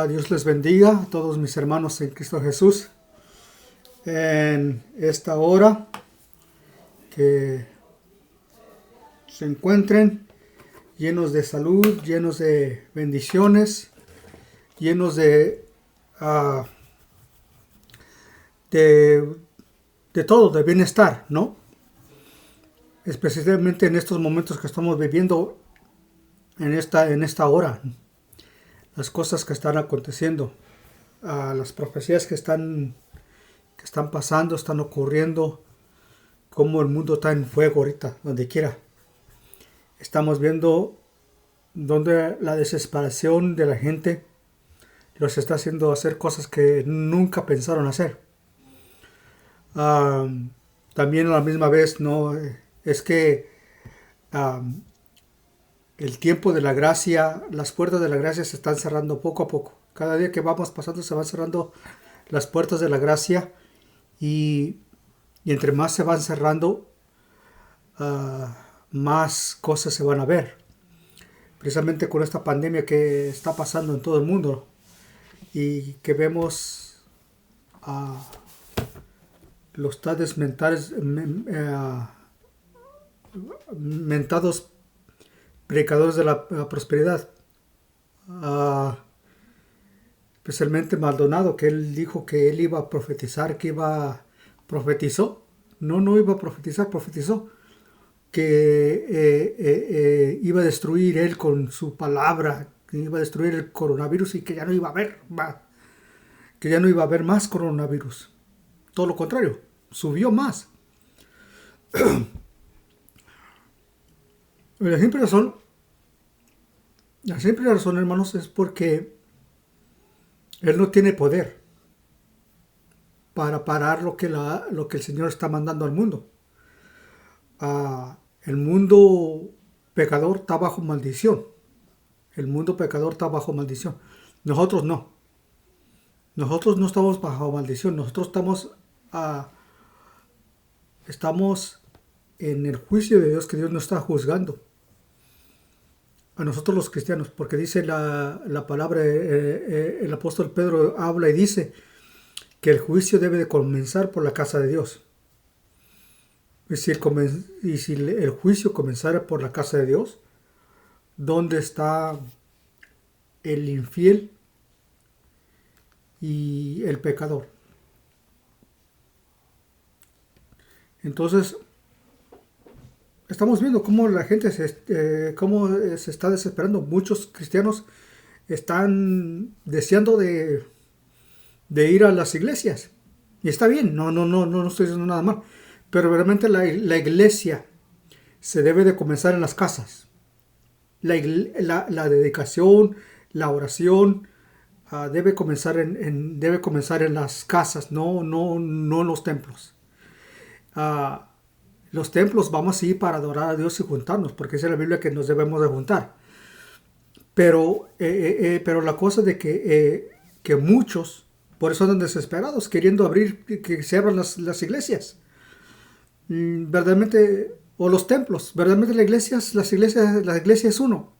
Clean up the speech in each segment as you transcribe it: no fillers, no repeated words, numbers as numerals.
Dios les bendiga a todos mis hermanos en Cristo Jesús. En esta hora que se encuentren llenos de salud, llenos de bendiciones, llenos de todo, de bienestar, ¿no? Especialmente en estos momentos que estamos viviendo en esta hora. Las cosas que están aconteciendo, las profecías que están pasando, están ocurriendo, como el mundo está en fuego ahorita, donde quiera. Estamos viendo donde la desesperación de la gente los está haciendo hacer cosas que nunca pensaron hacer. También a la misma vez, no es que el tiempo de la gracia, las puertas de la gracia se están cerrando poco a poco. Cada día que vamos pasando se van cerrando las puertas de la gracia y entre más se van cerrando, más cosas se van a ver. Precisamente con esta pandemia que está pasando en todo el mundo y que vemos los tales mentados predicadores de la prosperidad, especialmente Maldonado, que él dijo que él iba a profetizar, profetizó, no iba a profetizar, profetizó que iba a destruir él con su palabra, que iba a destruir el coronavirus y que ya no iba a haber más coronavirus. Todo lo contrario, subió más. La simple razón, hermanos, es porque Él no tiene poder para parar lo que el Señor está mandando al mundo. El mundo pecador está bajo maldición. El mundo pecador está bajo maldición. Nosotros no. Nosotros no estamos bajo maldición. Nosotros estamos en el juicio de Dios, que Dios nos está juzgando a nosotros los cristianos, porque dice la palabra, el apóstol Pedro habla y dice que el juicio debe de comenzar por la casa de Dios. Y si el juicio comenzara por la casa de Dios, ¿dónde está el infiel y el pecador? Entonces, estamos viendo cómo la gente cómo se está desesperando. Muchos cristianos están deseando de ir a las iglesias. Y está bien, no estoy diciendo nada mal. Pero realmente la iglesia se debe de comenzar en las casas. La dedicación, la oración debe comenzar en las casas, no en los templos. Los templos vamos a ir para adorar a Dios y juntarnos, porque dice la Biblia que nos debemos de juntar. Pero la cosa de que muchos, por eso andan desesperados, queriendo abrir, que se abran las iglesias. Verdaderamente, o los templos, verdaderamente la iglesia es uno.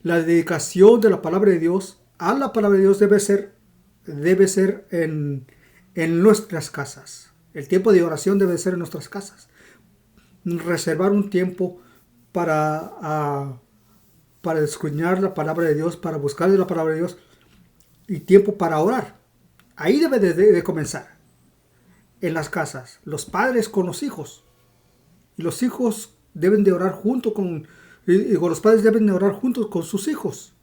La dedicación de la palabra de Dios a la palabra de Dios debe ser en nuestras casas. El tiempo de oración debe ser en nuestras casas. Reservar un tiempo para escudriñar la palabra de Dios, para buscar la palabra de Dios, y tiempo para orar. Ahí debe de comenzar. En las casas. Los padres con los hijos. Y los hijos deben de orar los padres deben de orar juntos con sus hijos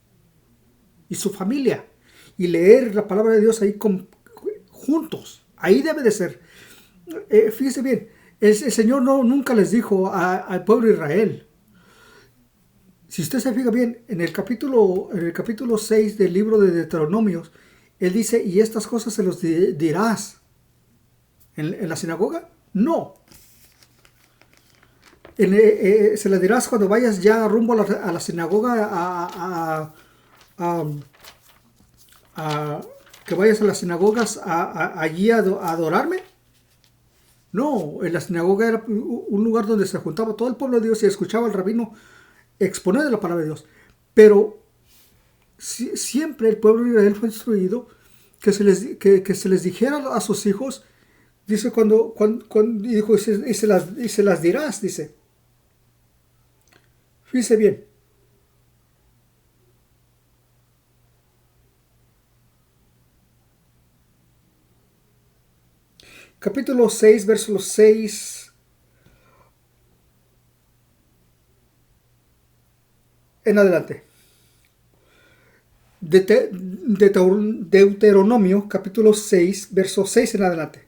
y su familia. Y leer la palabra de Dios ahí juntos. Ahí debe de ser. Fíjese bien, el Señor nunca les dijo al pueblo de Israel. Si usted se fija bien, en el capítulo 6 del libro de Deuteronomios, Él dice, y estas cosas se los dirás en la sinagoga. No. Se las dirás cuando vayas ya rumbo a la sinagoga, que vayas a las sinagogas allí a adorarme. No, en la sinagoga era un lugar donde se juntaba todo el pueblo de Dios y escuchaba al rabino exponer la palabra de Dios. Pero siempre el pueblo de Israel fue instruido que se les dijera a sus hijos, dice dijo, y se las dirás, dice. Fíjese bien. Capítulo 6, versos 6 en adelante. Deuteronomio, capítulo 6, verso 6 en adelante.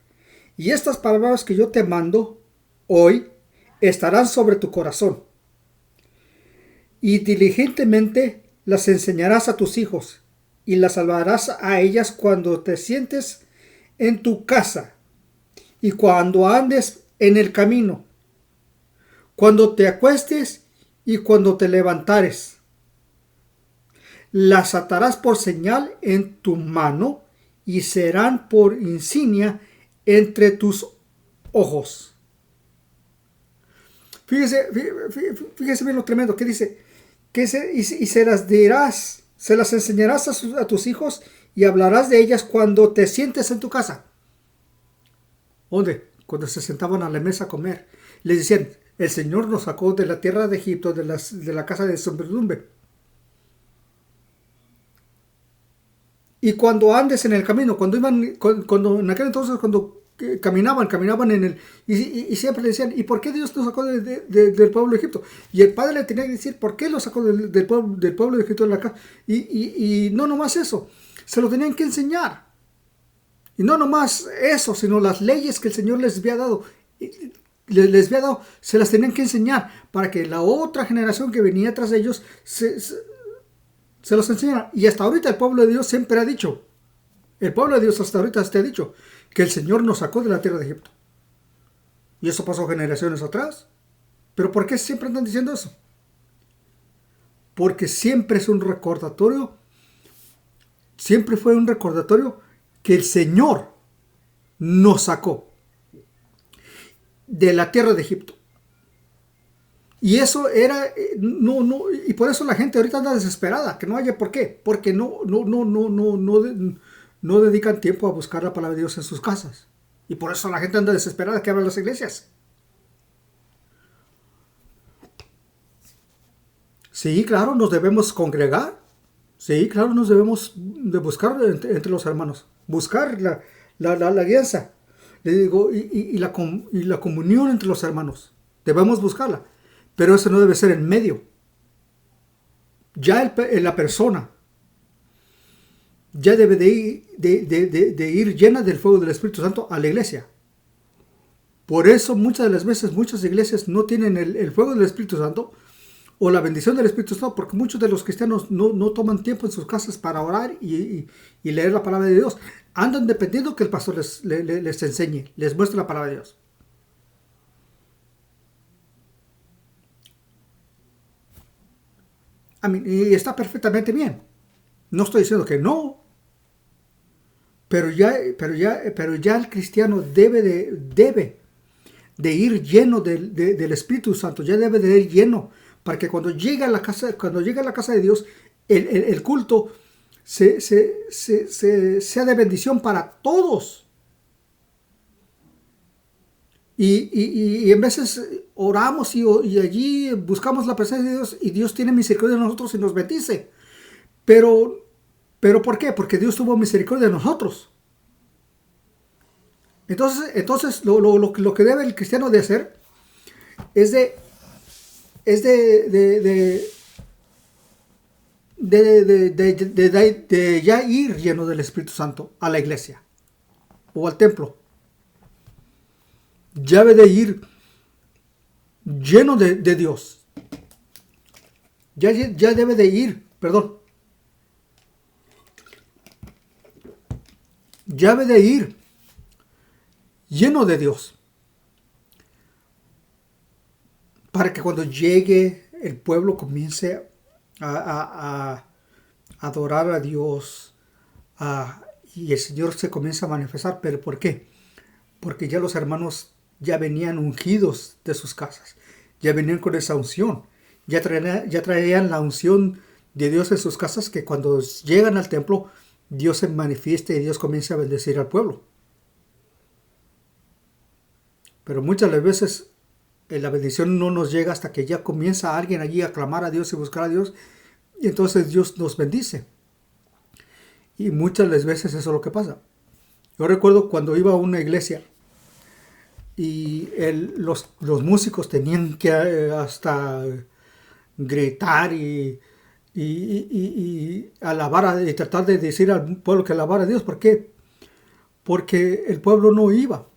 Y estas palabras que yo te mando hoy estarán sobre tu corazón, y diligentemente las enseñarás a tus hijos, y las hablarás a ellas cuando te sientes en tu casa, y cuando andes en el camino, cuando te acuestes y cuando te levantares. Las atarás por señal en tu mano y serán por insignia entre tus ojos. Fíjese bien lo tremendo que dice, y se las dirás, se las enseñarás a tus hijos y hablarás de ellas cuando te sientes en tu casa. ¿Dónde? Cuando se sentaban a la mesa a comer. Les decían, el Señor nos sacó de la tierra de Egipto, de la casa de servidumbre. Y cuando andes en el camino, cuando en aquel entonces, cuando caminaban en el, y siempre le decían, ¿y por qué Dios nos sacó del pueblo de Egipto? Y el padre le tenía que decir, ¿por qué lo sacó del pueblo de Egipto de la casa? Y no nomás eso, se lo tenían que enseñar. Y no nomás eso, sino las leyes que el Señor les había dado, se las tenían que enseñar para que la otra generación que venía tras de ellos se los enseñara. Y hasta ahorita el pueblo de Dios siempre ha dicho, el pueblo de Dios hasta ahorita ha dicho que el Señor nos sacó de la tierra de Egipto. Y eso pasó generaciones atrás. ¿Pero por qué siempre andan diciendo eso? Porque siempre es un recordatorio, siempre fue un recordatorio que el Señor nos sacó de la tierra de Egipto. Y eso era, y por eso la gente ahorita anda desesperada, que no haya por qué, porque no dedican tiempo a buscar la palabra de Dios en sus casas. Y por eso la gente anda desesperada que abran las iglesias. Sí, claro, nos debemos congregar. Sí, claro, nos debemos de buscar entre los hermanos. Buscar la alianza. Le digo, y la comunión entre los hermanos. Debemos buscarla. Pero eso no debe ser el medio. Ya la persona ya debe de ir llena del fuego del Espíritu Santo a la iglesia. Por eso muchas de las veces muchas iglesias no tienen el fuego del Espíritu Santo o la bendición del Espíritu Santo, porque muchos de los cristianos no toman tiempo en sus casas para orar y leer la palabra de Dios. Andan dependiendo que el pastor les enseñe, les muestre la palabra de Dios. Y está perfectamente bien. No estoy diciendo que no. Pero ya el cristiano debe de ir lleno del Espíritu Santo. Ya debe de ir lleno. Para que cuando llegue a la casa de Dios, el culto sea de bendición para todos. Y en veces oramos y allí buscamos la presencia de Dios y Dios tiene misericordia de nosotros y nos bendice. Pero ¿por qué? Porque Dios tuvo misericordia de nosotros. Entonces lo que debe el cristiano de hacer es de ya ir lleno del Espíritu Santo a la iglesia o al templo. Ya debe de ir lleno de Dios. Ya debe de ir, ya debe de ir lleno de Dios. Para que cuando llegue el pueblo comience a adorar a Dios y el Señor se comienza a manifestar. ¿Pero por qué? Porque ya los hermanos ya venían ungidos de sus casas, ya venían con esa unción, ya traían la unción de Dios en sus casas, que cuando llegan al templo, Dios se manifieste y Dios comienza a bendecir al pueblo. Pero muchas las veces la bendición no nos llega hasta que ya comienza alguien allí a clamar a Dios y buscar a Dios, y entonces Dios nos bendice. Y muchas las veces eso es lo que pasa. Yo recuerdo cuando iba a una iglesia y los músicos tenían que hasta gritar y alabar y tratar de decir al pueblo que alabara a Dios. ¿Por qué? Porque el pueblo no iba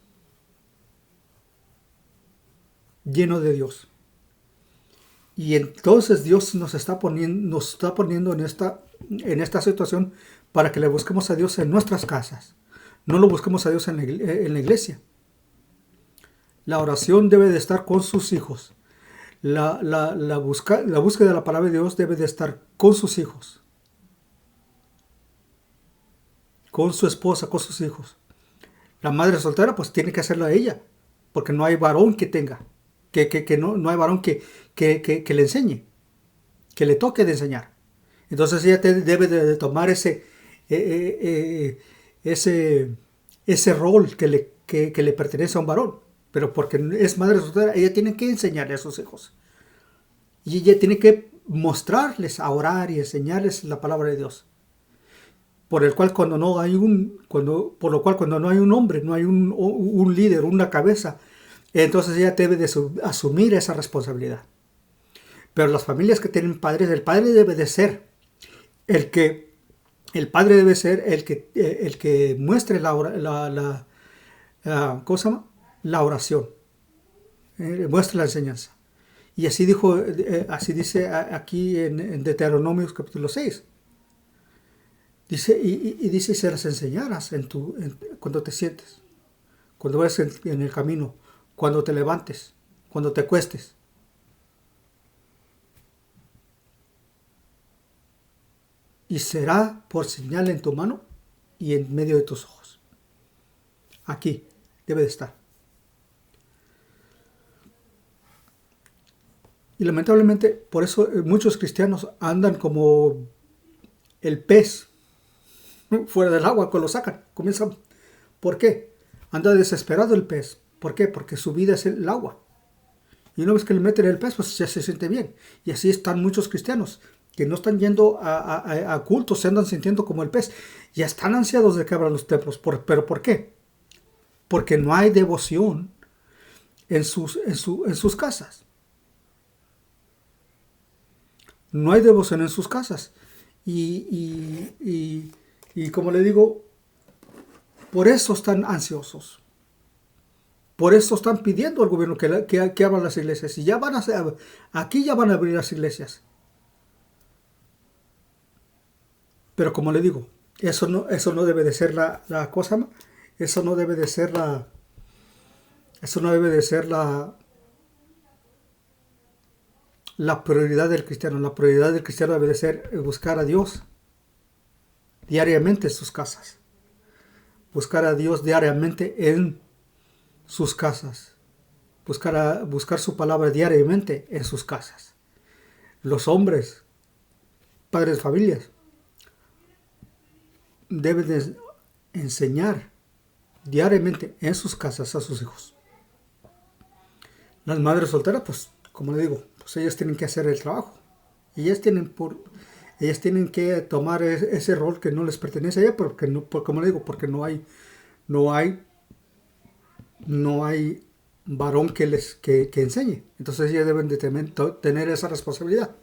lleno de Dios. Y entonces Dios nos está poniendo en esta situación para que le busquemos a Dios en nuestras casas. No lo busquemos a Dios en la iglesia. La oración debe de estar con sus hijos. La búsqueda de la palabra de Dios debe de estar con sus hijos. Con su esposa, con sus hijos. La madre soltera pues tiene que hacerlo a ella. Porque no hay varón que tenga. Que no hay varón que le enseñe. Que le toque de enseñar. Entonces ella debe de tomar ese rol que le pertenece a un varón. Pero porque es madre soltera, ella tiene que enseñarle a sus hijos. Y ella tiene que mostrarles a orar y enseñarles la palabra de Dios. Por lo cual cuando no hay un hombre, no hay un líder, una cabeza, entonces ella debe de asumir esa responsabilidad. Pero las familias que tienen padres, el padre debe de ser el que muestre ¿cómo se llama? La oración, muestre la enseñanza. Y así dice aquí en Deuteronomios capítulo 6. Dice, y dice, se las enseñarás cuando te sientes, cuando vayas en el camino, cuando te levantes, cuando te acuestes. Y será por señal en tu mano y en medio de tus ojos. Aquí debe de estar. Y lamentablemente, por eso muchos cristianos andan como el pez fuera del agua, cuando lo sacan. Comienzan. ¿Por qué? Anda desesperado el pez. ¿Por qué? Porque su vida es el agua. Y una vez que le meten el pez, pues ya se siente bien. Y así están muchos cristianos que no están yendo a cultos, se andan sintiendo como el pez. Ya están ansiados de que abran los templos. ¿Pero por qué? Porque no hay devoción en sus casas. No hay devoción en sus casas. Y como le digo, por eso están ansiosos. Por eso están pidiendo al gobierno que abran las iglesias. Y aquí ya van a abrir las iglesias. Pero como le digo, eso no debe de ser la cosa. Eso no debe de ser la prioridad del cristiano. La prioridad del cristiano debe de ser buscar a Dios diariamente en sus casas. Buscar a Dios diariamente en sus casas. Buscar su palabra diariamente en sus casas. Los hombres, padres de familias, deben de enseñar diariamente en sus casas a sus hijos. Las madres solteras, pues, como le digo, pues ellas tienen que hacer el trabajo. Ellas tienen que tomar ese rol que no les pertenece a ellas, como le digo, porque no hay varón que enseñe. Entonces ellas deben de tener esa responsabilidad.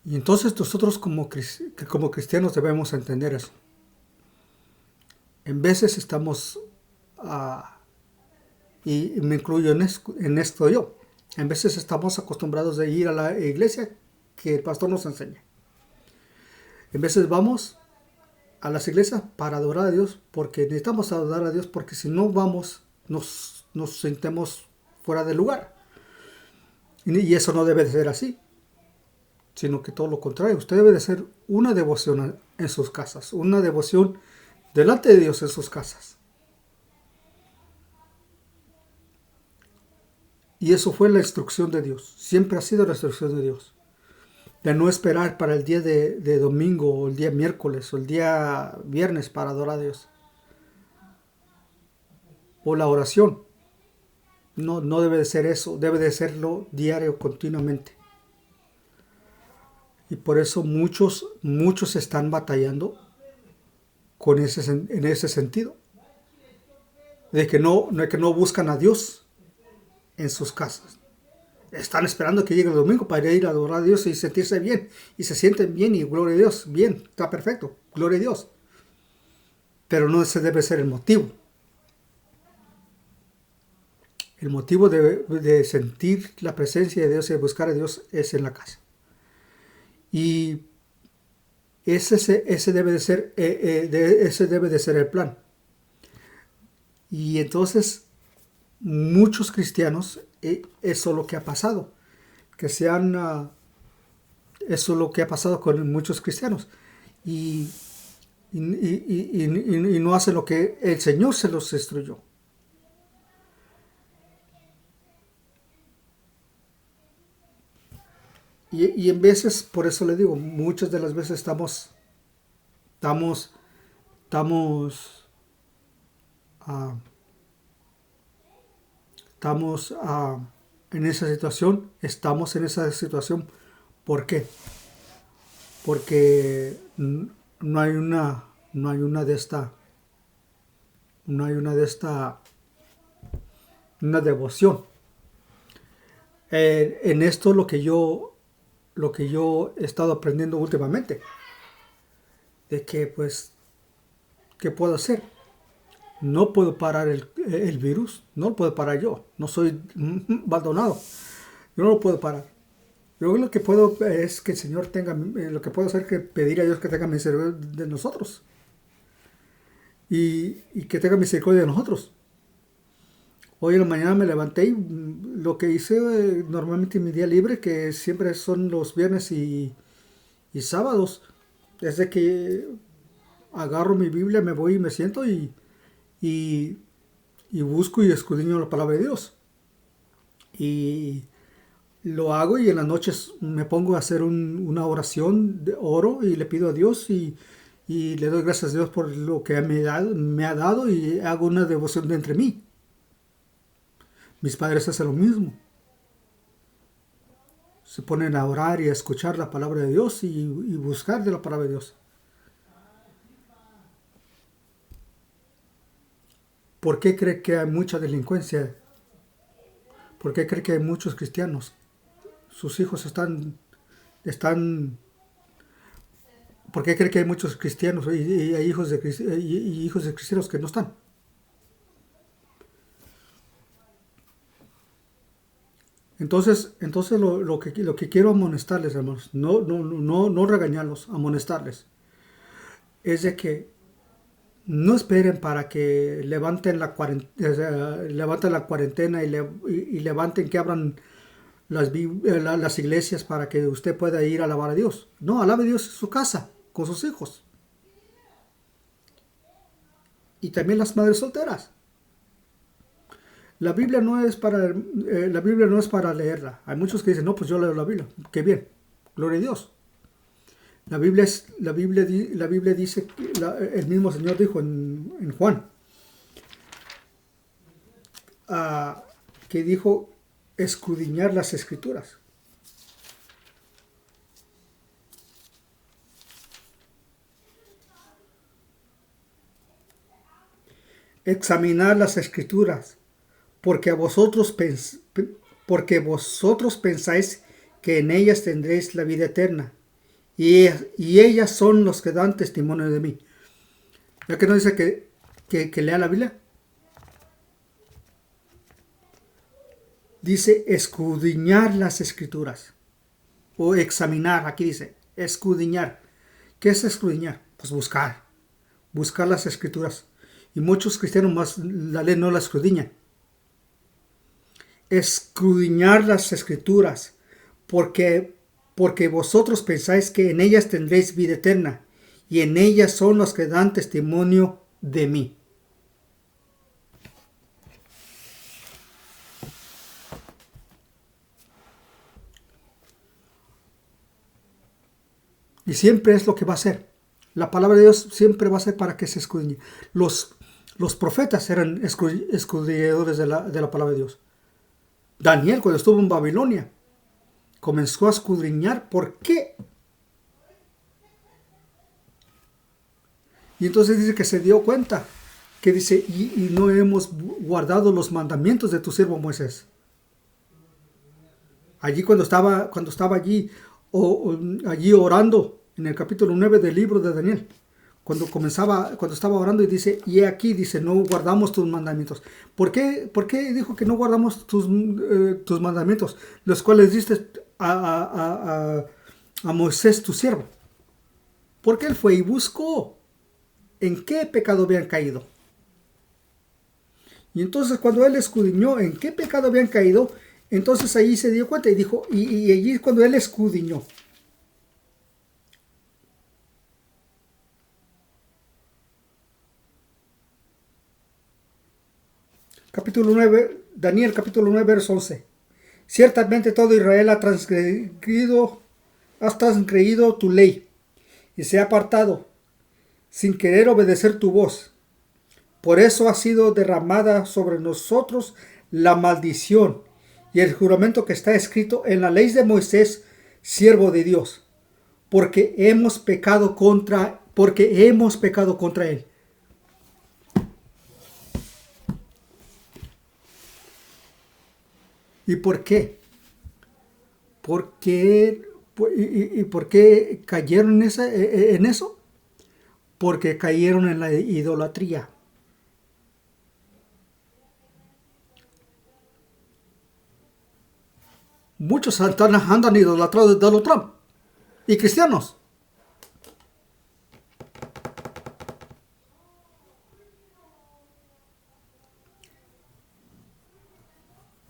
Y entonces nosotros como cristianos debemos entender eso. En veces estamos, y me incluyo en esto yo, en veces estamos acostumbrados a ir a la iglesia que el pastor nos enseña. En veces vamos a las iglesias para adorar a Dios, porque necesitamos adorar a Dios, porque si no vamos, nos sentemos fuera de lugar. Y eso no debe de ser así, sino que todo lo contrario. Usted debe de hacer una devoción en sus casas, una devoción delante de Dios en sus casas. Y eso fue la instrucción de Dios. Siempre ha sido la instrucción de Dios. de no esperar para el día de domingo o el día miércoles o el día viernes para adorar a Dios. O la oración. No, no debe de ser eso, debe de serlo diario, continuamente. Y por eso muchos están batallando en ese sentido. De que no buscan a Dios en sus casas. Están esperando que llegue el domingo para ir a adorar a Dios y sentirse bien. Y se sienten bien y gloria a Dios. Bien, está perfecto. Gloria a Dios. Pero no ese debe ser el motivo. El motivo de sentir la presencia de Dios y de buscar a Dios es en la casa. Y ese debe de ser ese debe de ser el plan. Y entonces muchos cristianos, eso es lo que ha pasado. Que eso es lo que ha pasado con muchos cristianos. Y, y no hacen lo que el Señor se los instruyó. Y en veces, por eso le digo, muchas de las veces estamos, estamos, ah, estamos en esa situación, ¿Por qué? Porque no hay una, no hay una de esta, no hay una de esta, una devoción. En esto lo que yo he estado aprendiendo últimamente, de que pues, ¿qué puedo hacer? No puedo parar el virus, no lo puedo parar yo, no soy abandonado, yo no lo puedo parar. Yo lo que puedo es que el Señor tenga, lo que puedo hacer es que pedir a Dios que tenga misericordia de nosotros y que tenga misericordia de nosotros. Hoy en la mañana me levanté y lo que hice normalmente en mi día libre, que siempre son los viernes y sábados, es de que agarro mi Biblia, me voy y me siento y, y busco y escudriño la palabra de Dios. Y lo hago y en las noches me pongo a hacer una oración, oro y le pido a Dios y le doy gracias a Dios por lo que me ha dado y hago una devoción de entre mí. Mis padres hacen lo mismo. Se ponen a orar y a escuchar la palabra de Dios y buscar de la palabra de Dios. ¿Por qué cree que hay mucha delincuencia? ¿Por qué cree que hay muchos cristianos? Sus hijos están. ¿Por qué cree que hay muchos cristianos y hay hijos de cristianos que no están? Entonces lo que quiero amonestarles, hermanos, no regañarlos, amonestarles, es de que no esperen para que levanten la cuarentena y levanten que abran las iglesias para que usted pueda ir a alabar a Dios. No, alabe a Dios en su casa, con sus hijos. Y también las madres solteras. La Biblia no es para leerla. Hay muchos que dicen, no, pues yo leo la Biblia. Qué bien, gloria a Dios. La Biblia dice, el mismo Señor dijo en Juan, que dijo escudriñar las escrituras. Examinar las escrituras, porque porque vosotros pensáis que en ellas tendréis la vida eterna, y ellas son los que dan testimonio de mí. ¿Ya que no dice que lea la Biblia? Dice escudriñar las escrituras, o examinar, aquí dice, escudriñar. ¿Qué es escudriñar? Pues buscar las escrituras. Y muchos cristianos más la ley no la escudriñan. Escudriñar las escrituras, porque vosotros pensáis que en ellas tendréis vida eterna, y en ellas son los que dan testimonio de mí. Y siempre es lo que va a ser. La palabra de Dios siempre va a ser para que se escudriñe. Los profetas eran escudriñadores de la palabra de Dios. Daniel, cuando estuvo en Babilonia, comenzó a escudriñar por qué. Y entonces dice que se dio cuenta, que dice, y no hemos guardado los mandamientos de tu siervo Moisés. Allí cuando estaba allí, allí orando, en el capítulo 9 del libro de Daniel, cuando estaba orando y dice, y aquí dice, no guardamos tus mandamientos. ¿Por qué dijo que no guardamos tus mandamientos, los cuales diste a Moisés tu siervo? Porque él fue y buscó en qué pecado habían caído. Y entonces cuando él escudriñó en qué pecado habían caído, entonces allí se dio cuenta y dijo, y allí es cuando él escudriñó. Capítulo 9, Daniel capítulo 9, verso 11. Ciertamente todo Israel has transgredido tu ley y se ha apartado sin querer obedecer tu voz. Por eso ha sido derramada sobre nosotros la maldición y el juramento que está escrito en la ley de Moisés, siervo de Dios, porque hemos pecado contra él. ¿Y por qué? ¿Por qué cayeron en eso? Porque cayeron en la idolatría. Muchos andan idolatrados de Donald Trump. Y cristianos.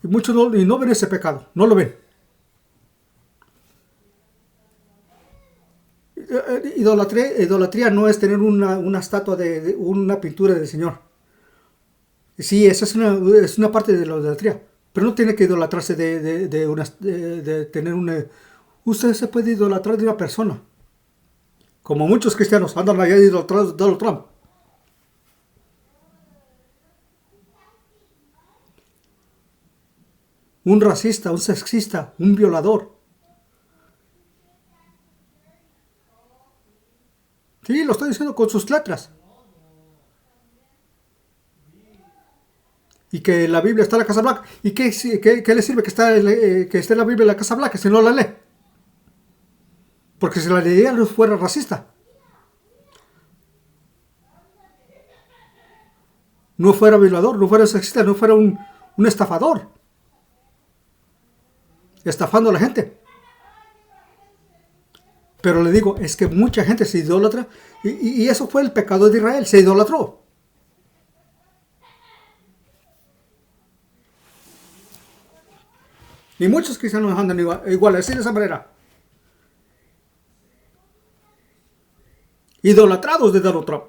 Y muchos no ven ese pecado. No lo ven. Idolatría no es tener una estatua de una pintura del Señor. Sí, esa es una parte de la idolatría. Pero no tiene que idolatrarse de tener una... Usted se puede idolatrar de una persona. Como muchos cristianos andan allá idolatrados de Donald Trump. Un racista, un sexista, un violador. Sí, lo estoy diciendo con sus letras. Y que la Biblia está en la Casa Blanca. ¿Y qué le sirve que esté la Biblia en la Casa Blanca si no la lee? Porque si la leía no fuera racista. No fuera violador, no fuera sexista, no fuera un estafador. Estafando a la gente. Pero le digo, es que mucha gente se idolatra. Y eso fue el pecado de Israel, se idolatró. Y muchos cristianos andan igual, así de esa manera. Idolatrados de Donald Trump.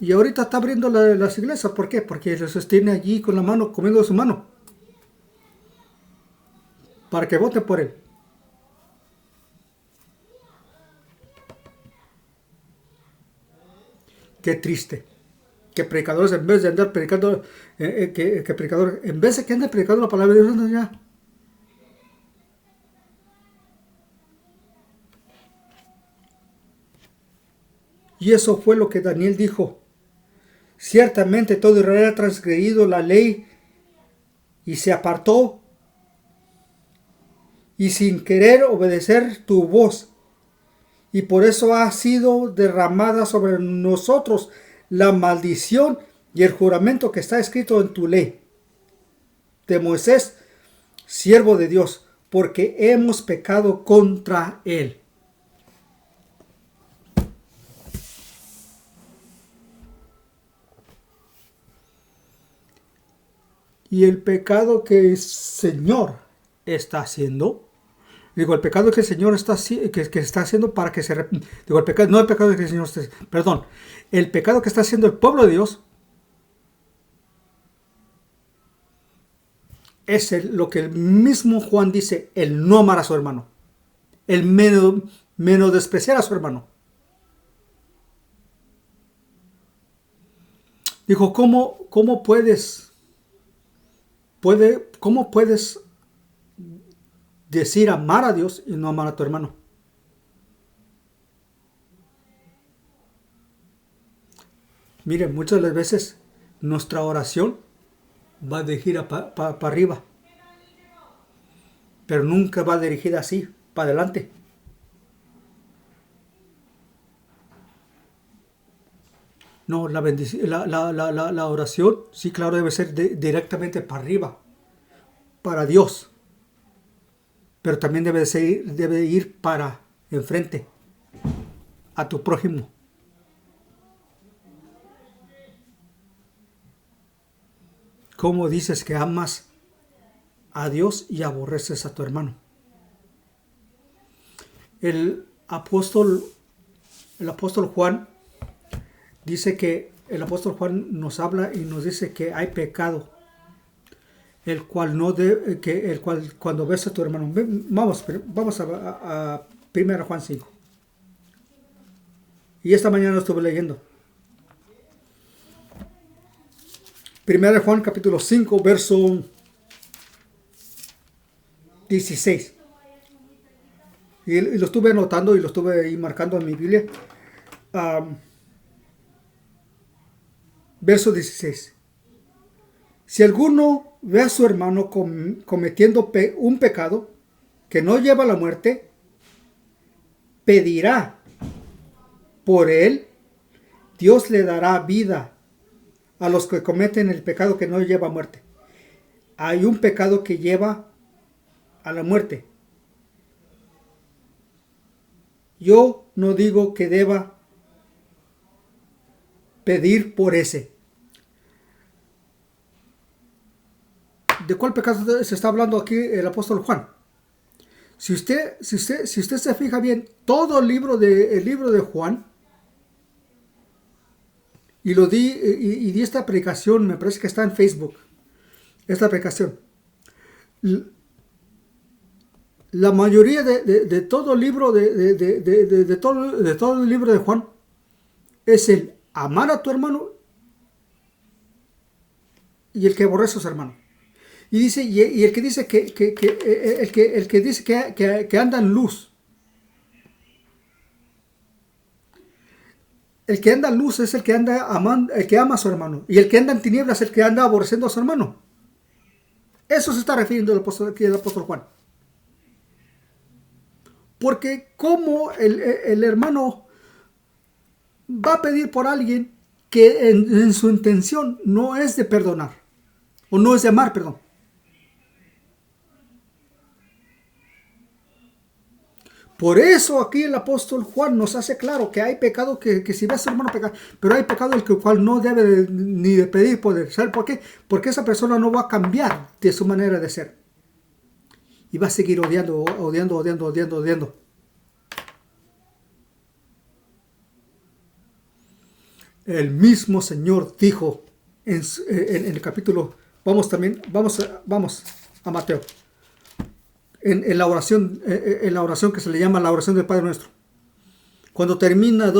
Y ahorita está abriendo las iglesias. ¿Por qué? Porque los sostiene allí con la mano, comiendo de su mano. Para que voten por él. Qué triste. Que predicadores, en vez de andar predicando, que predicadores, en vez de que anden predicando la palabra de Dios, andan ya. Y eso fue lo que Daniel dijo. Ciertamente todo Israel ha transgredido la ley y se apartó y sin querer obedecer tu voz. Y por eso ha sido derramada sobre nosotros la maldición y el juramento que está escrito en tu ley de Moisés, siervo de Dios, porque hemos pecado contra él. Y el pecado que el Señor está haciendo, digo, el pecado que el Señor está haciendo para que se digo, el pecado, no el pecado que el Señor perdón, el pecado que está haciendo el pueblo de Dios es lo que el mismo Juan dice, el no amar a su hermano, el menospreciar a su hermano. Dijo, ¿cómo puedes decir amar a Dios y no amar a tu hermano? Miren, muchas de las veces nuestra oración va dirigida para arriba, pero nunca va dirigida así, para adelante. No, la oración, sí, claro, debe ser directamente para arriba, para Dios, pero también debe ir para enfrente, a tu prójimo. ¿Cómo dices que amas a Dios y aborreces a tu hermano? El apóstol Juan dice que el apóstol Juan nos habla y nos dice que hay pecado, el cual cuando ves a tu hermano. Vamos a 1 Juan 5. Y esta mañana estuve leyendo. 1 Juan capítulo 5, verso 16. Y lo estuve anotando y lo estuve ahí marcando en mi Biblia. Verso 16. Si alguno ve a su hermano cometiendo un pecado que no lleva a la muerte, pedirá por él, Dios le dará vida a los que cometen el pecado que no lleva a muerte. Hay un pecado que lleva a la muerte. Yo no digo que deba pedir por ese. ¿De cuál pecado se está hablando aquí el apóstol Juan? Si usted se fija bien, todo el libro de Juan, y di esta predicación, me parece que está en Facebook, esta predicación. La mayoría de todo el libro de todo el libro de Juan es el amar a tu hermano y el que aborrece a su hermano. Y dice, y el que dice el que dice que anda en luz. El que anda en luz es el que anda amando, el que ama a su hermano. Y el que anda en tinieblas es el que anda aborreciendo a su hermano. Eso se está refiriendo aquí el apóstol Juan. Porque como el hermano va a pedir por alguien que en su intención no es de perdonar, o no es de amar, perdón. Por eso aquí el apóstol Juan nos hace claro que hay pecado que si ves a su hermano pecar, pero hay pecado el cual no debe ni de pedir poder. ¿Sabe por qué? Porque esa persona no va a cambiar de su manera de ser. Y va a seguir odiando. El mismo Señor dijo en el capítulo, vamos a Mateo. En la oración que se le llama la oración del Padre Nuestro. Cuando termina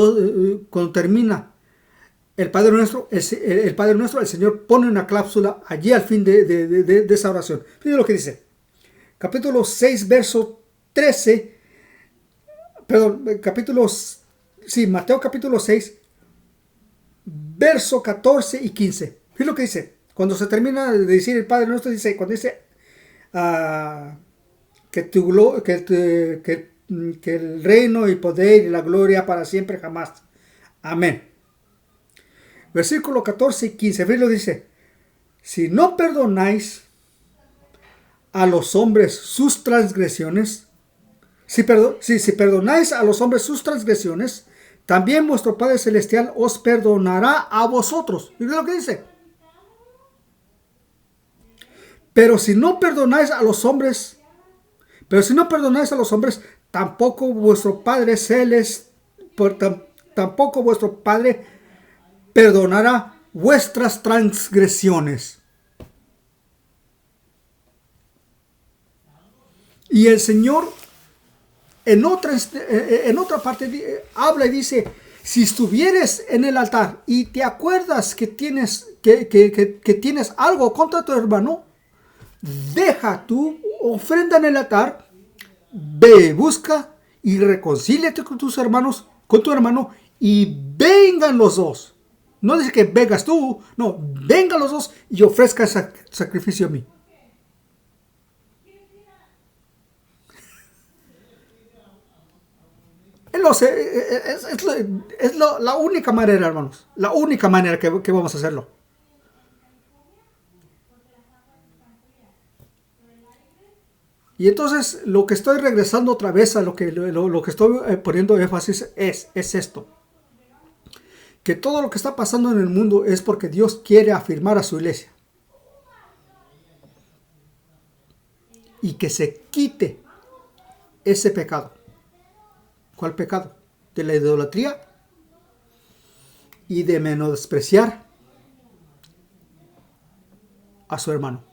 el Padre Nuestro, el Señor pone una cláusula allí al fin de esa oración. Fíjense lo que dice. Capítulo 6, verso 13. Perdón, Mateo capítulo 6, verso 14 y 15. Fíjense lo que dice. Cuando se termina de decir el Padre Nuestro, cuando dice que el reino y poder y la gloria para siempre jamás. Amén. Versículo 14 y 15. Fíjense lo que dice. Si no perdonáis a los hombres sus transgresiones, si perdonáis a los hombres sus transgresiones, también vuestro Padre Celestial os perdonará a vosotros. Fíjense lo que dice. Pero si no perdonáis a los hombres, tampoco vuestro Padre perdonará vuestras transgresiones. Y el Señor en otra parte habla y dice, si estuvieres en el altar y te acuerdas que tienes algo contra tu hermano, deja tu ofrenda en el altar, ve, busca y reconcíliate con tus hermanos, con tu hermano, y vengan los dos. No dice que vengas tú, no, vengan los dos y ofrezca sacrificio a mí. La única manera, hermanos. La única manera que vamos a hacerlo. Y entonces lo que estoy regresando otra vez a lo que estoy poniendo énfasis es esto. Que todo lo que está pasando en el mundo es porque Dios quiere afirmar a su iglesia. Y que se quite ese pecado. ¿Cuál pecado? De la idolatría y de menospreciar a su hermano.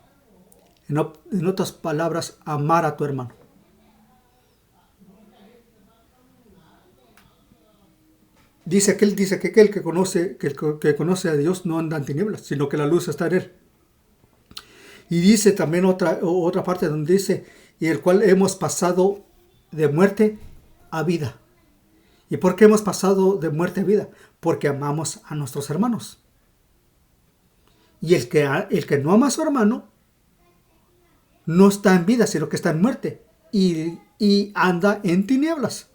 En otras palabras, amar a tu hermano. Dice que aquel que conoce a Dios no anda en tinieblas, sino que la luz está en él. Y dice también otra parte donde dice, y el cual hemos pasado de muerte a vida. ¿Y por qué hemos pasado de muerte a vida? Porque amamos a nuestros hermanos. Y el que no ama a su hermano no está en vida, sino que está en muerte. Y anda en tinieblas.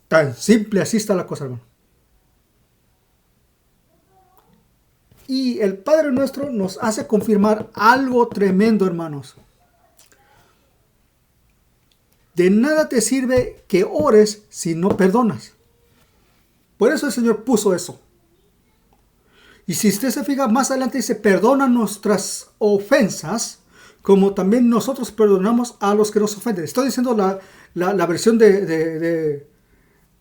Tan simple así está la cosa, hermano. Y el Padre nuestro nos hace confirmar algo tremendo, hermanos. De nada te sirve que ores si no perdonas. Por eso el Señor puso eso. Y si usted se fija más adelante dice, perdona nuestras ofensas, como también nosotros perdonamos a los que nos ofenden. Estoy diciendo la versión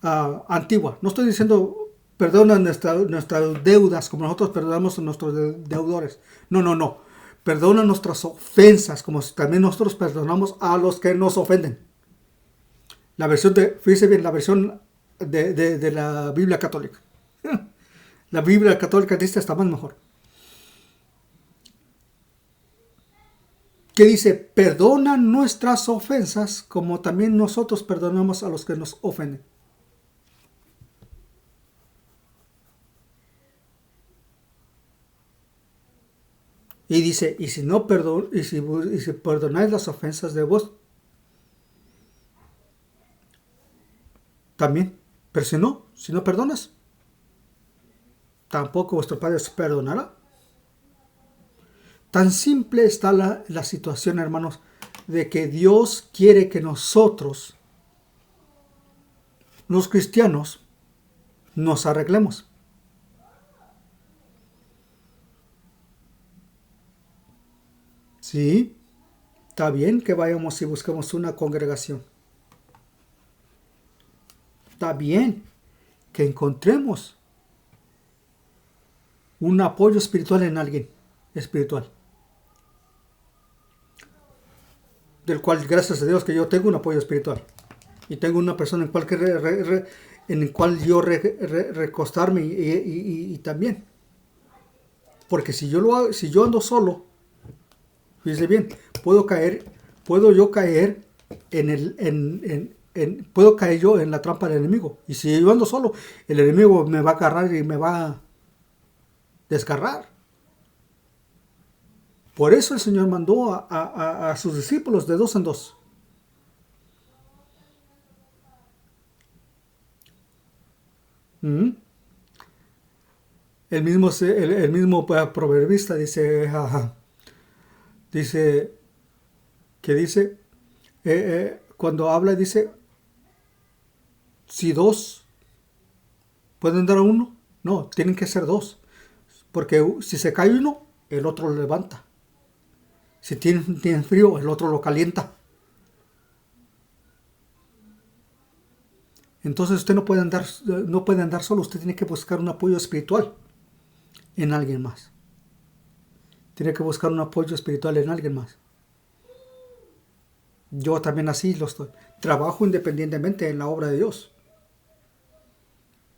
antigua. No estoy diciendo perdona nuestras deudas como nosotros perdonamos a nuestros deudores. No. Perdona nuestras ofensas como también nosotros perdonamos a los que nos ofenden. Fíjese bien, la versión de la Biblia católica. La Biblia católica dice está más mejor. Que dice, perdona nuestras ofensas como también nosotros perdonamos a los que nos ofenden. Y dice, y si perdonáis las ofensas de vos, también. Pero si no perdonas, tampoco vuestro Padre os perdonará. Tan simple está la situación, hermanos, de que Dios quiere que nosotros, los cristianos, nos arreglemos. Sí, está bien que vayamos y busquemos una congregación. Está bien que encontremos un apoyo espiritual en alguien espiritual. Del cual, gracias a Dios, que yo tengo un apoyo espiritual. Y tengo una persona en el cual yo recostarme y también. Porque si yo ando solo, fíjese bien, puedo yo caer puedo caer yo en la trampa del enemigo. Y si yo ando solo, el enemigo me va a agarrar y me va a desgarrar. Por eso el Señor mandó a sus discípulos de 2 en 2. El mismo proverbista dice cuando habla dice, si 2 pueden dar a 1, no, tienen que ser 2, porque si se cae uno, el otro lo levanta. Si tienen frío, el otro lo calienta. Entonces usted no puede andar solo, usted tiene que buscar un apoyo espiritual en alguien más. tiene que buscar un apoyo espiritual en alguien más. Yo también así lo estoy. Trabajo independientemente en la obra de Dios.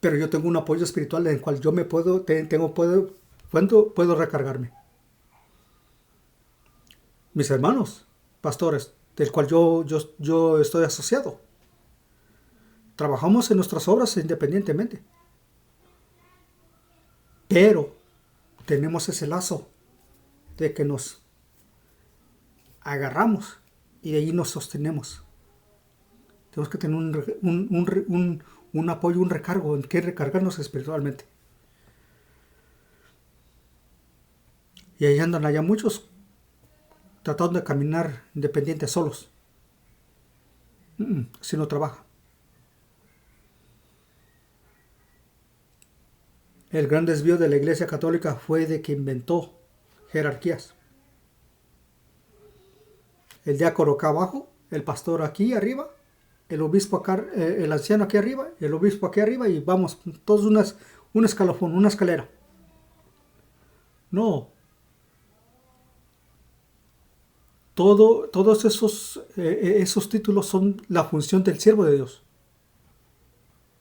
Pero yo tengo un apoyo espiritual en el cual yo me puedo recargarme. Mis hermanos, pastores, del cual yo estoy asociado. Trabajamos en nuestras obras independientemente. Pero tenemos ese lazo de que nos agarramos y de ahí nos sostenemos. Tenemos que tener un apoyo, un recargo, en que recargarnos espiritualmente. Y ahí andan allá muchos tratando de caminar independientes solos. Así no trabaja. El gran desvío de la Iglesia Católica fue de que inventó jerarquías. El diácono acá abajo, el pastor aquí arriba, el obispo acá, el anciano aquí arriba, el obispo aquí arriba, y vamos, todos un escalafón, una escalera. No. Todos esos títulos son la función del siervo de Dios.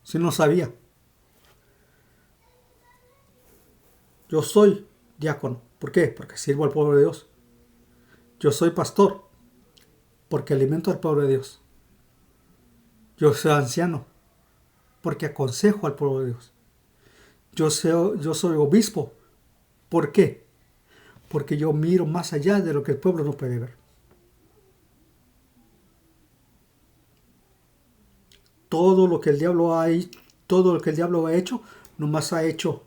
Si no sabía. Yo soy diácono. ¿Por qué? Porque sirvo al pueblo de Dios. Yo soy pastor. Porque alimento al pueblo de Dios. Yo soy anciano. Porque aconsejo al pueblo de Dios. Yo soy obispo. ¿Por qué? Porque yo miro más allá de lo que el pueblo no puede ver. Todo lo que el diablo ha hecho, nomás ha hecho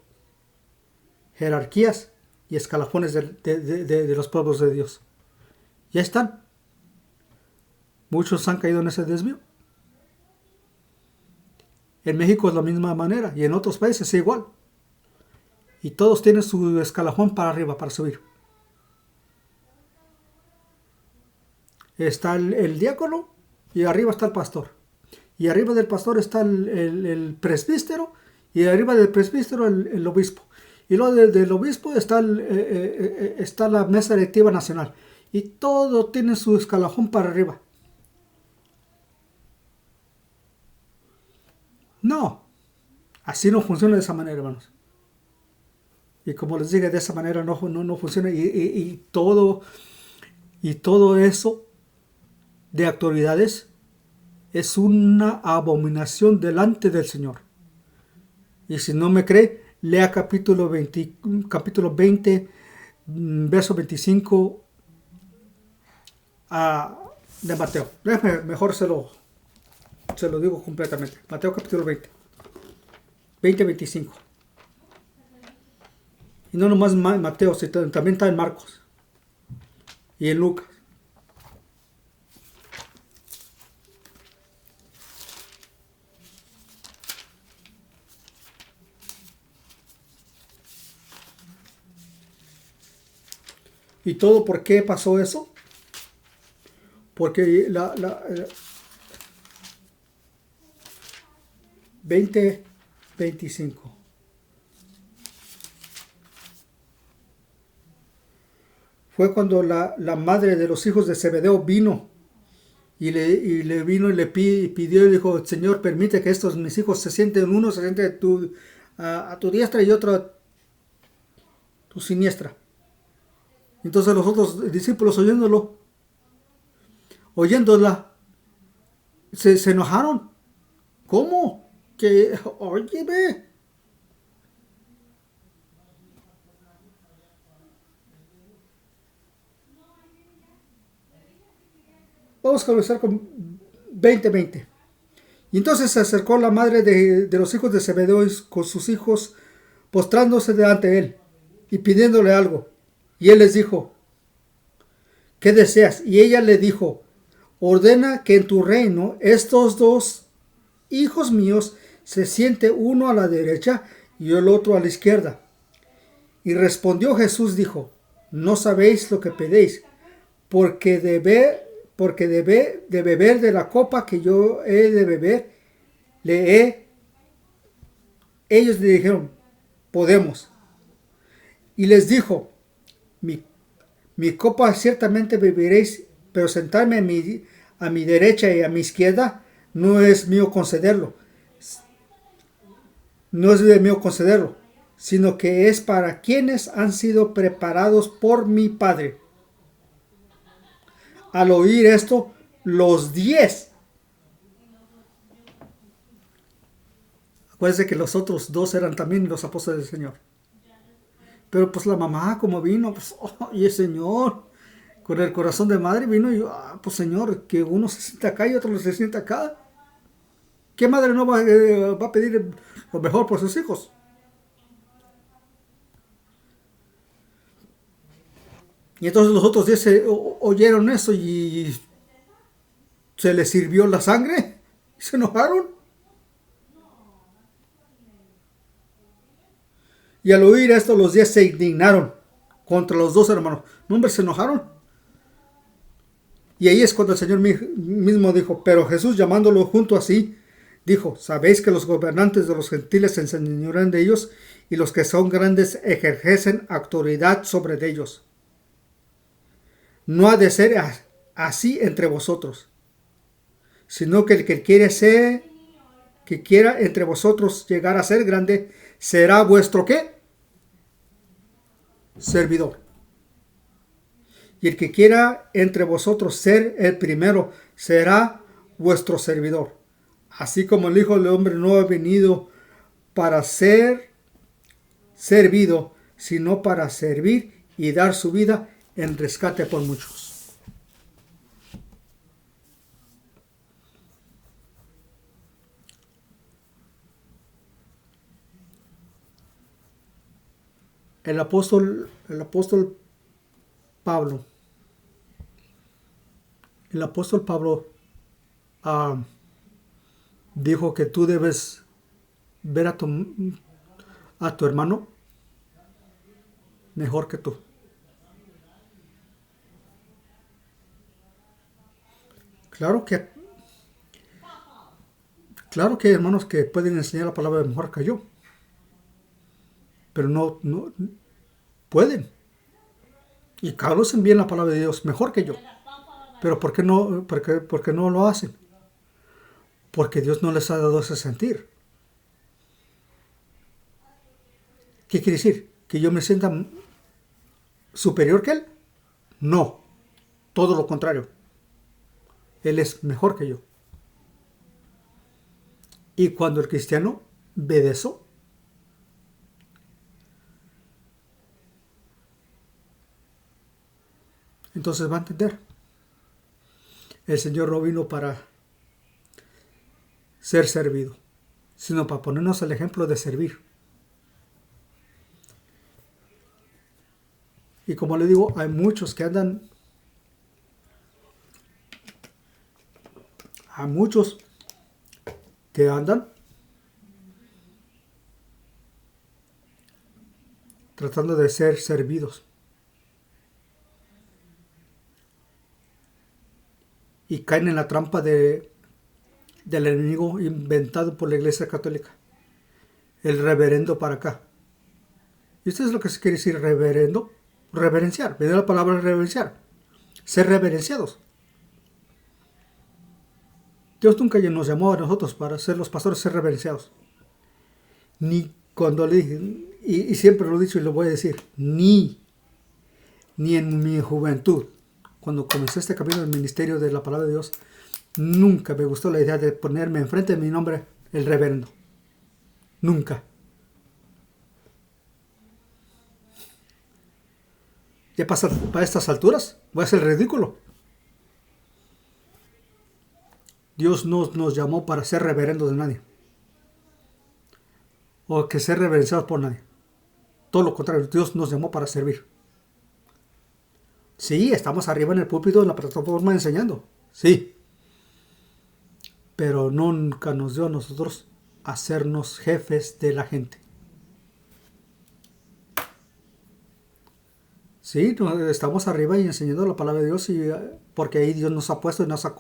jerarquías y escalafones de los pueblos de Dios. Ya están. Muchos han caído en ese desvío. En México es la misma manera y en otros países es igual. Y todos tienen su escalafón para arriba, para subir. Está el diácono y arriba está el pastor. Y arriba del pastor está el presbítero y arriba del presbítero el obispo. Y luego del obispo está la mesa directiva nacional. Y todo tiene su escalafón para arriba. No, así no funciona de esa manera, hermanos. Y como les dije, de esa manera no funciona. Y todo eso de autoridades es una abominación delante del Señor. Y si no me cree, lea capítulo 20, verso 25 de Mateo. Mejor se lo digo completamente. Mateo capítulo 25. Y no nomás Mateo, también está en Marcos y en Lucas. ¿Y todo por qué pasó eso? Porque 20:25. Fue cuando la madre de los hijos de Zebedeo vino y le pidió y dijo: Señor, permite que estos mis hijos se siente a tu diestra y otro a tu siniestra. Entonces los otros discípulos oyéndola, se enojaron. ¿Cómo? Que, oye, ve. Vamos a comenzar con 20:20. Y entonces se acercó la madre de los hijos de Zebedeo con sus hijos, postrándose delante de él y pidiéndole algo. Y él les dijo: ¿qué deseas? Y ella le dijo: ordena que en tu reino estos dos hijos míos se siente uno a la derecha y el otro a la izquierda. Y respondió Jesús, dijo: no sabéis lo que pedéis, porque debe de beber de la copa que yo he de beber. Ellos le dijeron: podemos. Y les dijo: mi Mi copa ciertamente beberéis, pero sentarme a mi derecha y a mi izquierda no es mío concederlo. No es de mío concederlo, sino que es para quienes han sido preparados por mi Padre. Al oír esto, los 10. Acuérdense que los otros 2 eran también los apóstoles del Señor. Pero pues la mamá, como vino, pues, oye Señor, con el corazón de madre vino y, pues Señor, que uno se sienta acá y otro se sienta acá. ¿Qué madre no va a pedir lo mejor por sus hijos? Y entonces los otros 10 oyeron eso y se les sirvió la sangre y se enojaron. Y al oír esto, los 10 se indignaron contra los 2 hermanos. No, hombre, se enojaron. Y ahí es cuando el Señor mismo dijo, pero Jesús llamándolo junto así, dijo, sabéis que los gobernantes de los gentiles se enseñorean de ellos y los que son grandes ejercen autoridad sobre ellos. No ha de ser así entre vosotros, sino que el que quiera entre vosotros llegar a ser grande, será vuestro ¿qué? Servidor. Y el que quiera entre vosotros ser el primero, será vuestro servidor. Así como el Hijo del Hombre no ha venido para ser servido, sino para servir y dar su vida en rescate por muchos. El apóstol Pablo, dijo que tú debes ver a tu hermano mejor que tú. Claro que hay hermanos que pueden enseñar la palabra mejor que yo, pero no pueden. Y conocen bien la palabra de Dios mejor que yo. Pero ¿por qué no lo hacen? Porque Dios no les ha dado ese sentir. ¿Qué quiere decir? ¿Que yo me sienta superior que Él? No, todo lo contrario. Él es mejor que yo. Y cuando el cristiano ve de eso, entonces va a entender. El Señor no vino para ser servido, sino para ponernos el ejemplo de servir. Y como le digo, hay muchos que andan, tratando de ser servidos. Y caen en la trampa del enemigo inventado por la Iglesia Católica. El reverendo para acá. ¿Y ustedes lo que se quiere decir reverendo? Reverenciar. Viene la palabra reverenciar. Ser reverenciados. Dios nunca nos llamó a nosotros para ser los pastores, ser reverenciados. Ni cuando le dije, y siempre lo he dicho y lo voy a decir, ni en mi juventud, cuando comencé este camino del ministerio de la palabra de Dios, nunca me gustó la idea de ponerme enfrente de mi nombre el reverendo. Nunca. Ya para estas alturas voy a ser ridículo. Dios no nos llamó para ser reverendos de nadie. O que ser reverenciados por nadie. Todo lo contrario, Dios nos llamó para servir. Sí, estamos arriba en el púlpito, en la plataforma enseñando. Sí. Pero nunca nos dio a nosotros hacernos jefes de la gente. Sí, estamos arriba y enseñando la palabra de Dios porque ahí Dios nos ha puesto y nos ha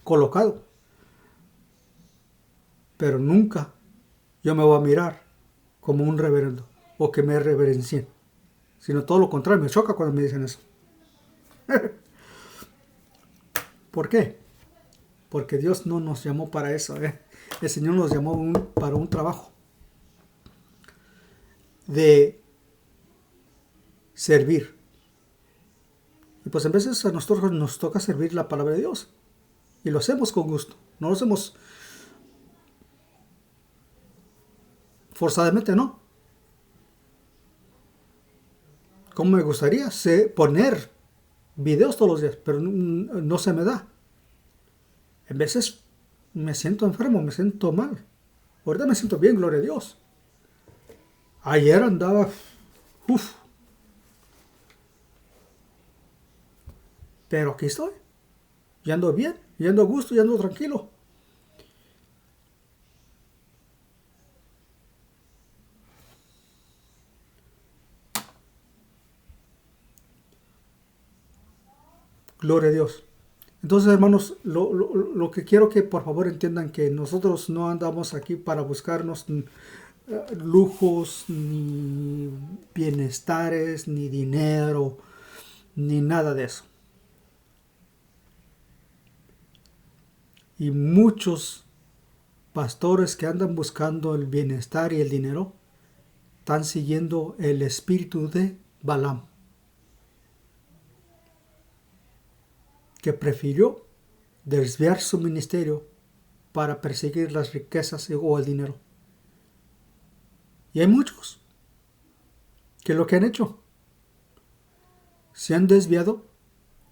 colocado. Pero nunca yo me voy a mirar como un reverendo o que me reverencien. sino todo lo contrario, me choca cuando me dicen eso. ¿Por qué? Porque Dios no nos llamó para eso. El Señor nos llamó para un trabajo de servir. Y pues en veces a nosotros nos toca servir la palabra de Dios. Y lo hacemos con gusto. No lo hacemos forzadamente, no. Como me gustaría poner videos todos los días, pero no se me da. En veces me siento enfermo, me siento mal. Ahorita me siento bien, gloria a Dios. Ayer andaba, uff. Pero aquí estoy. Y ando bien, y ando a gusto, y ando tranquilo. Gloria a Dios. Entonces, hermanos, lo que quiero que por favor entiendan que nosotros no andamos aquí para buscarnos lujos, ni bienestares, ni dinero, ni nada de eso. Y muchos pastores que andan buscando el bienestar y el dinero están siguiendo el espíritu de Balaam, que prefirió desviar su ministerio para perseguir las riquezas o el dinero. Y hay muchos que lo que han hecho, se han desviado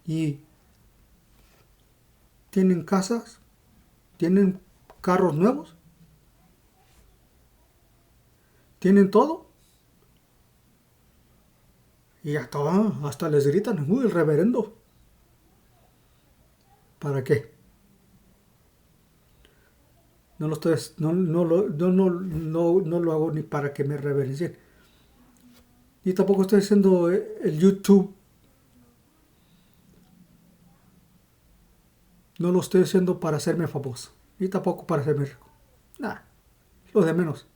y tienen casas, tienen carros nuevos, tienen todo. Y hasta les gritan, uy, el reverendo. ¿Para qué? No lo hago ni para que me reverencien. Y tampoco estoy haciendo el YouTube. No lo estoy haciendo para hacerme famoso. Y tampoco para hacerme rico. Nada. Lo de menos.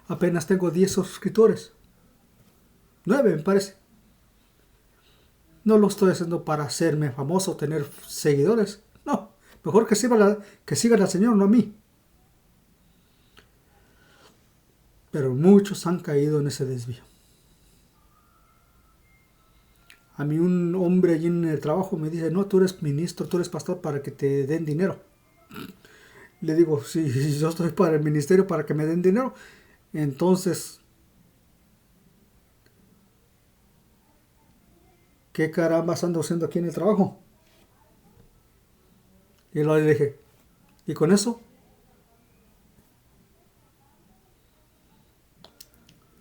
Apenas tengo 10 suscriptores. 9 me parece. No lo estoy haciendo para hacerme famoso, tener seguidores. No. Mejor que sigan al Señor, no a mí. Pero muchos han caído en ese desvío. A mí un hombre allí en el trabajo me dice, no, tú eres ministro, tú eres pastor para que te den dinero. Le digo, si yo estoy para el ministerio para que me den dinero, entonces, ¿qué carambas ando haciendo aquí en el trabajo? Y luego le dije, ¿y con eso?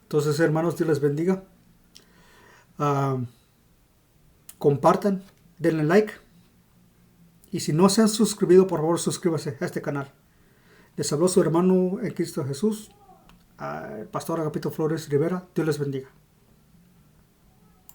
Entonces, hermanos, Dios les bendiga. Compartan, denle like. Y si no se han suscrito, por favor, suscríbase a este canal. Les habló su hermano en Cristo Jesús, Pastor Agapito Flores Rivera. Dios les bendiga.